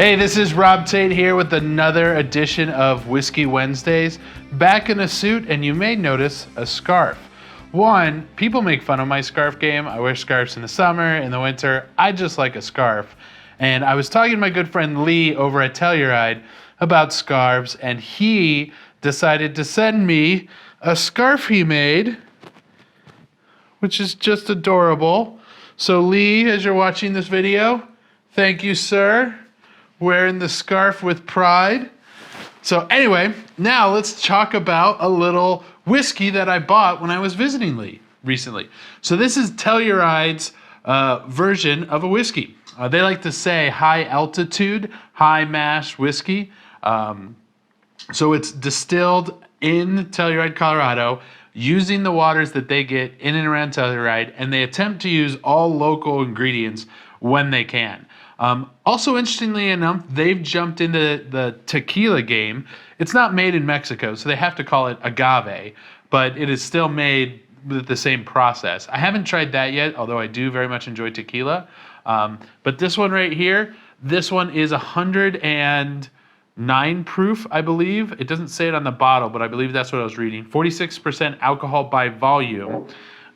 Hey, this is Rob Tait here with another edition of Whiskey Wednesdays. Back in a suit, and you may notice a scarf. One, people make fun of my scarf game. I wear scarves in the summer, in the winter. I just like a scarf. And I was talking to my good friend Lee over at Telluride about scarves, and he decided to send me a scarf he made, which is just adorable. So Lee, as you're watching this video, thank you, sir. Wearing the scarf with pride. So anyway, now let's talk about a little whiskey that I bought when I was visiting Lee recently. So this is Telluride's version of a whiskey. They like to say high altitude, high mash whiskey. So it's distilled in Telluride, Colorado, using the waters that they get in and around Telluride, and they attempt to use all local ingredients when they can. Also, interestingly enough, they've jumped into the tequila game. It's not made in Mexico, so they have to call it agave, but it is still made with the same process. I haven't tried that yet, although I do very much enjoy tequila. But this one right here, this one is 109 proof, I believe. It doesn't say it on the bottle, but I believe that's what I was reading. 46% alcohol by volume.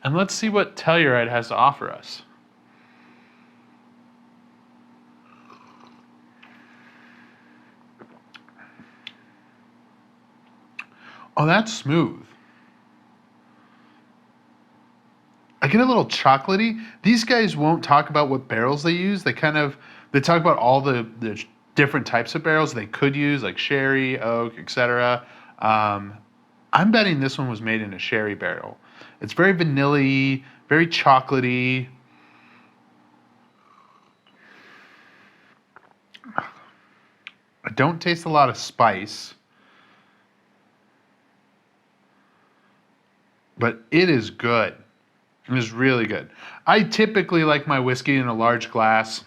And let's see what Telluride has to offer us. Oh, that's smooth. I get a little chocolatey. These guys won't talk about what barrels they use. They talk about all the different types of barrels they could use, like sherry, oak, etc. I'm betting this one was made in a sherry barrel. It's very vanilla-y, very chocolatey. I don't taste a lot of spice. But it is good. It is really good. I typically like my whiskey in a large glass.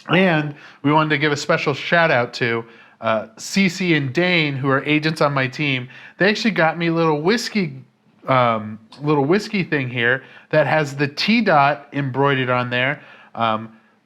And we wanted to give a special shout out to Cece and Dane, who are agents on my team. They actually got me a little whiskey thing here that has the T dot embroidered on there.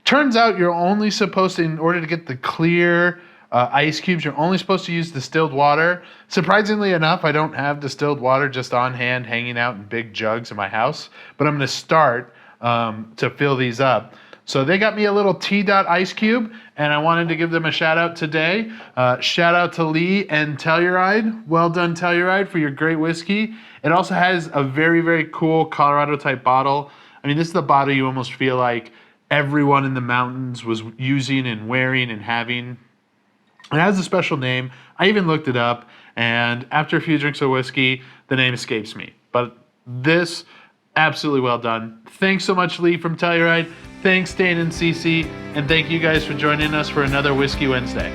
Turns out you're only supposed to, in order to get the clear ice cubes, you're only supposed to use distilled water. Surprisingly enough, I don't have distilled water just on hand hanging out in big jugs in my house, but I'm going to start to fill these up. So they got me a little T-dot ice cube, and I wanted to give them a shout out today. Shout out to Lee and Telluride. Well done, Telluride, for your great whiskey. It also has a very, very cool Colorado type bottle. I mean, this is the bottle you almost feel like everyone in the mountains was using and wearing and having. It has a special name. I even looked it up, and after a few drinks of whiskey, the name escapes me. But this, absolutely well done. Thanks so much, Lee from Telluride. Thanks, Dane and Cece, and thank you guys for joining us for another Whiskey Wednesday.